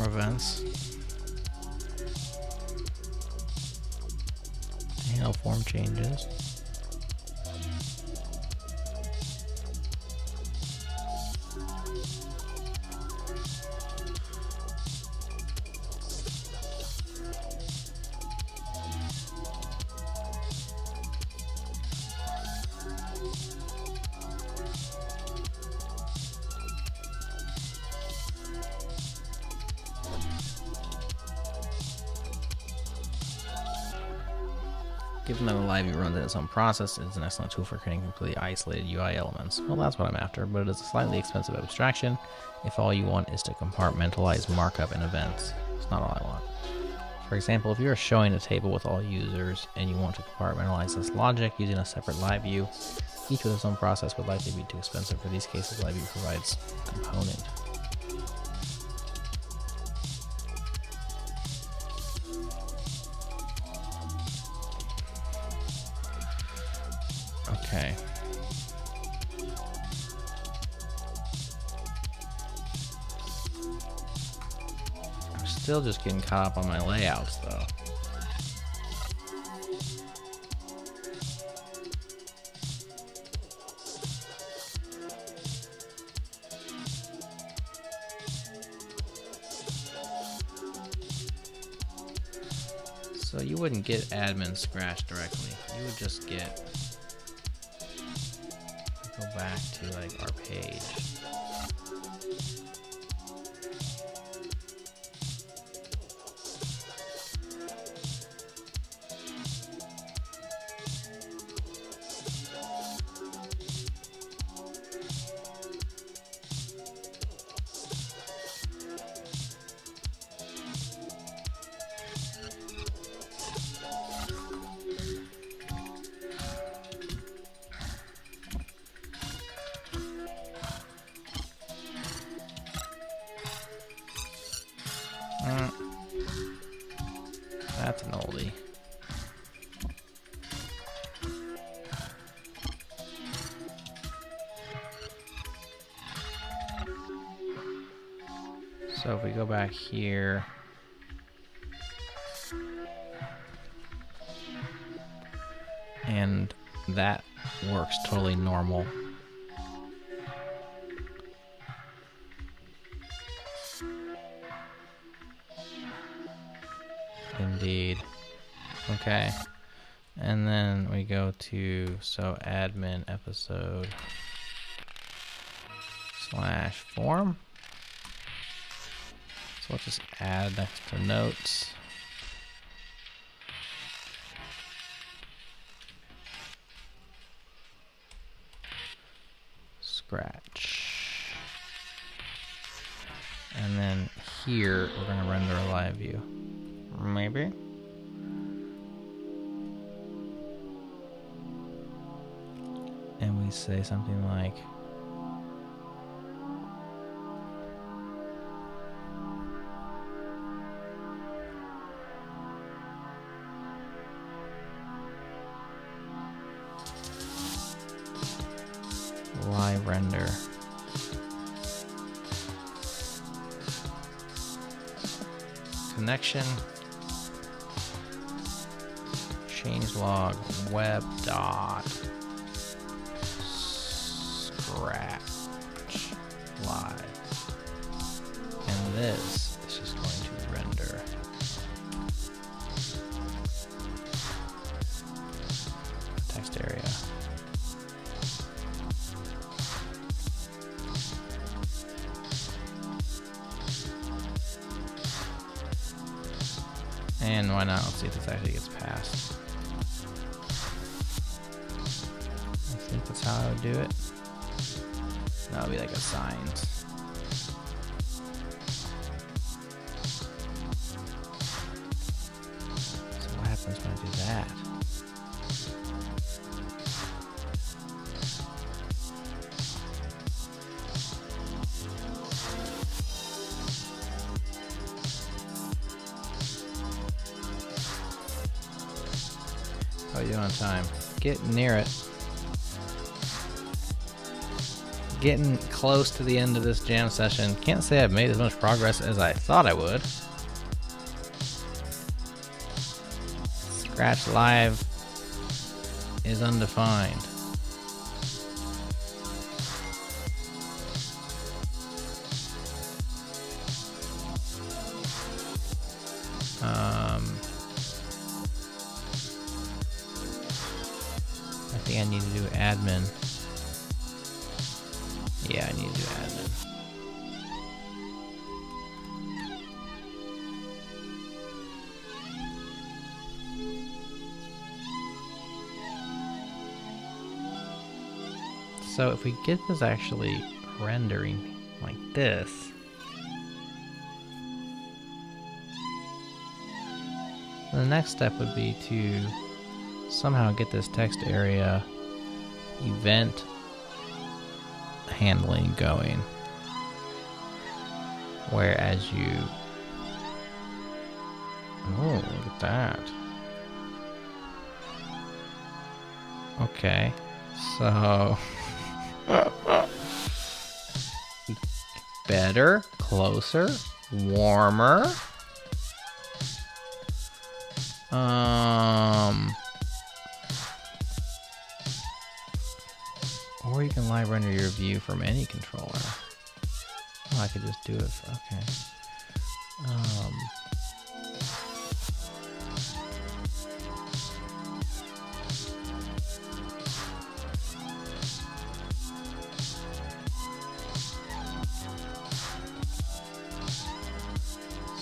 Events. Handle form changes. Given that the live view runs in its own process, it is an excellent tool for creating completely isolated UI elements. Well, that's what I'm after, but it is a slightly expensive abstraction if all you want is to compartmentalize markup and events. It's not all I want. For example, if you are showing a table with all users and you want to compartmentalize this logic using a separate live view, each with its own process would likely be too expensive. For these cases, live view provides a component. Okay. I'm still just getting caught up on my layouts, though. So you wouldn't get admin Scratch directly. You would just get, go back to like our page. That's an oldie. So if we go back here, and that works totally normal. Indeed. Okay. And then we go to, so admin episode /form. So let's just add next to notes. Scratch. And then here we're going to render a live view. Maybe. And we say something like live render. Connection. Changelog web dot scratch live, and this is just going to render text area. And why not? Let's see if this actually gets passed. I think that's how I would do it. That would be like assigned. So what happens when I do that? How are you doing on time? Getting near it. Getting close to the end of this jam session. Can't say I've made as much progress as I thought I would. Scratch live is undefined. I think I need to do admin. Yeah, I need to do admin. So if we get this actually rendering like this, the next step would be to somehow get this text area event handling going, whereas you, oh, look at that. Okay, so better, closer, warmer. Or you can live render your view from any controller. Oh, I could just do it. Okay.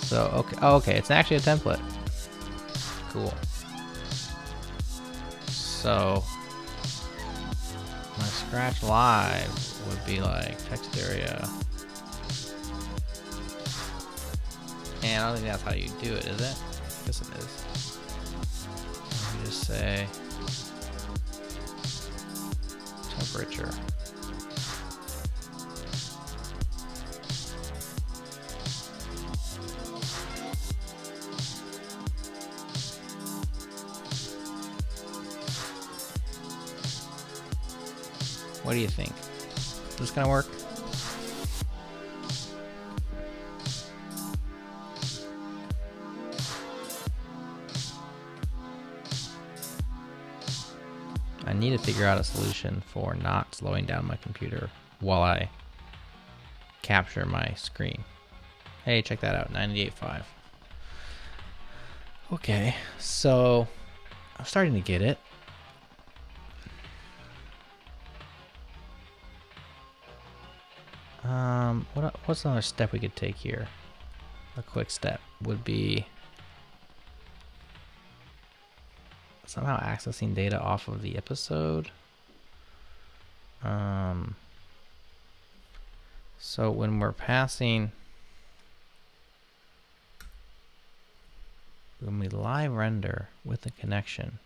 So, okay. Oh, okay. It's actually a template. Cool. So, my Scratch Live would be like text area. And I don't think that's how you do it, is it? I guess it is. You just say temperature. What do you think? Is this gonna work? I need to figure out a solution for not slowing down my computer while I capture my screen. Hey, check that out, 98.5. Okay, so I'm starting to get it. What's another step we could take here? A quick step would be somehow accessing data off of the episode. So when we're passing, when we live render with the connection,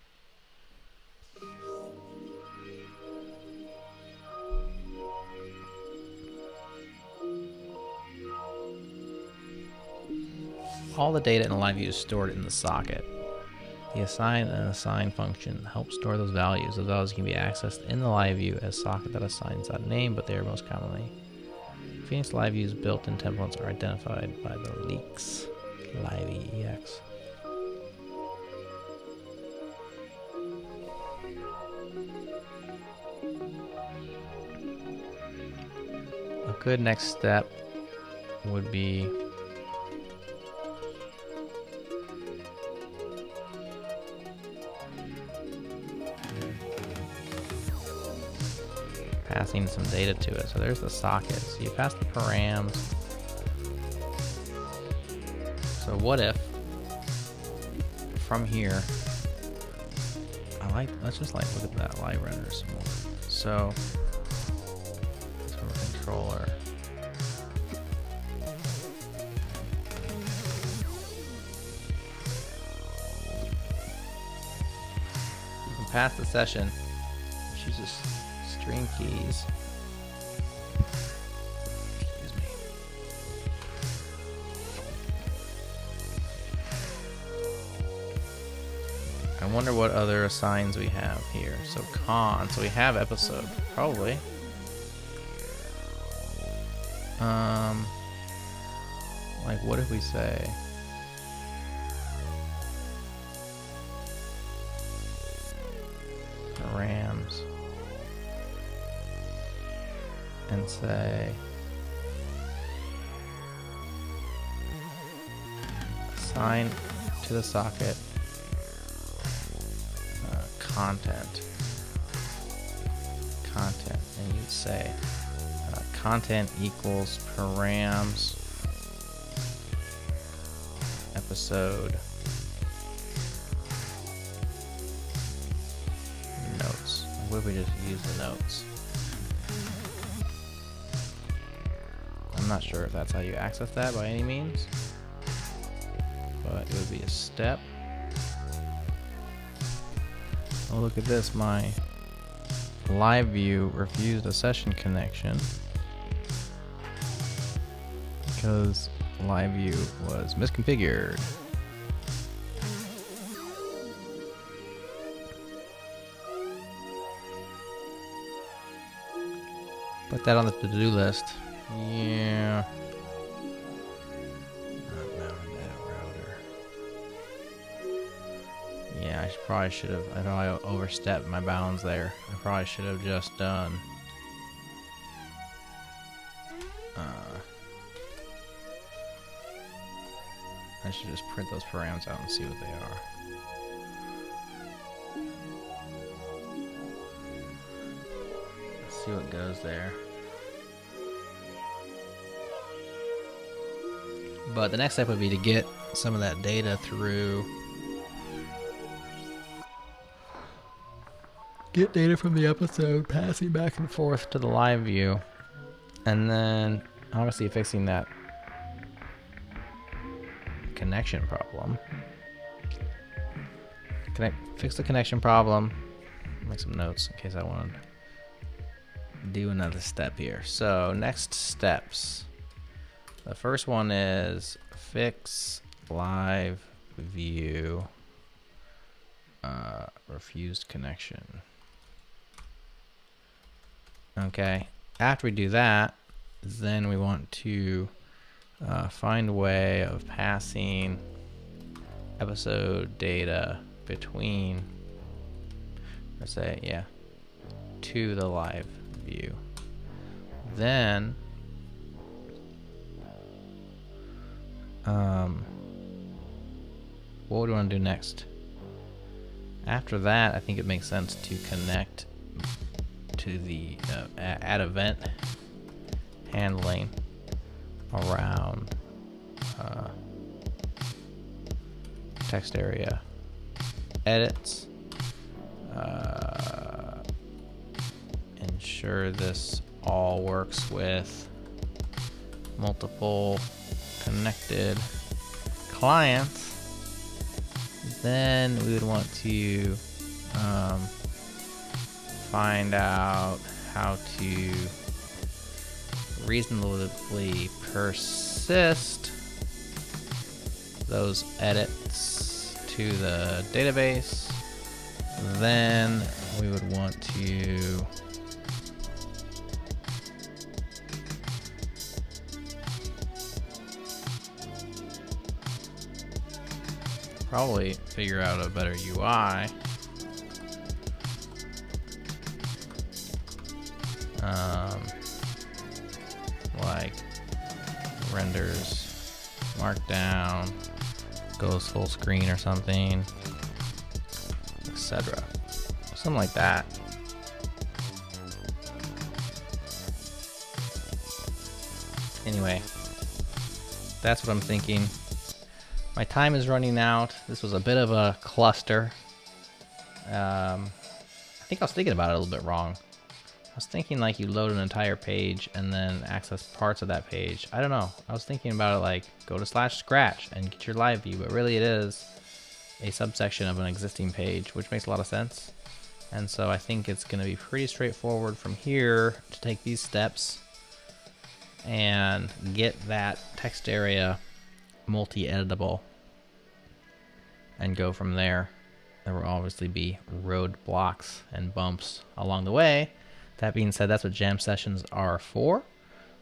all the data in the live view is stored in the socket. The assign and assign function helps store those values. Those values can be accessed in the live view as socket.assigns.name, but they are most commonly. Phoenix Live View's built-in templates are identified by the leaks live.ex. A good next step would be passing some data to it. So there's the socket. So you pass the params. So what if from here, let's just look at that live render some more. So from a controller, you can pass the session, choose this string keys. Excuse me. I wonder what other assigns we have here. So so we have episode, probably. Like what if we say params and say assign to the socket content, and you'd say content equals params episode notes. What if we just use the notes? I'm not sure if that's how you access that by any means, but it would be a step. Oh, look at this. My live view refused a session connection because live view was misconfigured. Put that on the to-do list. Yeah. Not mounted that router. Yeah, I probably should have. I know I overstepped my bounds there. I probably should have just done. I should just print those params out and see what they are. Let's see what goes there. But the next step would be to get some of that data through. Get data from the episode, passing back and forth to the live view. And then obviously fixing that connection problem. Fix the connection problem. Make some notes in case I want to do another step here. So next steps. The first one is fix live view refused connection. Okay. After we do that, then we want to find a way of passing episode data between, let's say, yeah, to the live view. Then what would we want to do next? After that, I think it makes sense to connect to the add event handling around text area edits. Ensure this all works with multiple connected clients. Then we would want to find out how to reasonably persist those edits to the database. Then we would want to probably figure out a better UI. Like renders markdown, goes full screen or something, etc. Something like that. Anyway, that's what I'm thinking. My time is running out. This was a bit of a cluster. I think I was thinking about it a little bit wrong. I was thinking like you load an entire page and then access parts of that page. I don't know. I was thinking about it like go to /scratch and get your live view, but really it is a subsection of an existing page, which makes a lot of sense. And so I think it's going to be pretty straightforward from here to take these steps and get that text area multi-editable and go from there. There will obviously be roadblocks and bumps along the way. That being said, that's what jam sessions are for.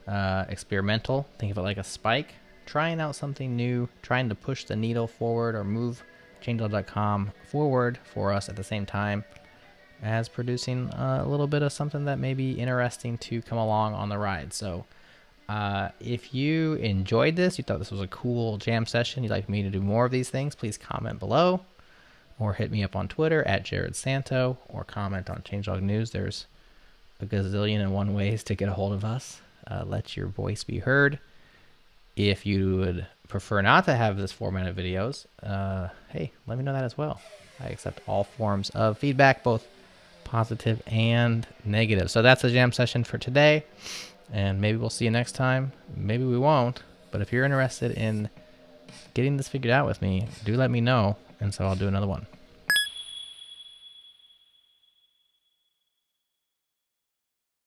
Experimental, think of it like a spike. Trying out something new, trying to push the needle forward or move changelog.com forward for us at the same time as producing a little bit of something that may be interesting to come along on the ride. So if you enjoyed this, you thought this was a cool jam session, you'd like me to do more of these things, please comment below or hit me up on Twitter at Jared Santo or comment on Changelog News. There's a gazillion and one ways to get a hold of us. Let your voice be heard. If you would prefer not to have this format of videos, hey, let me know that as well. I accept all forms of feedback, both positive and negative. So that's a jam session for today. And maybe we'll see you next time. Maybe we won't. But if you're interested in getting this figured out with me, do let me know. And so I'll do another one.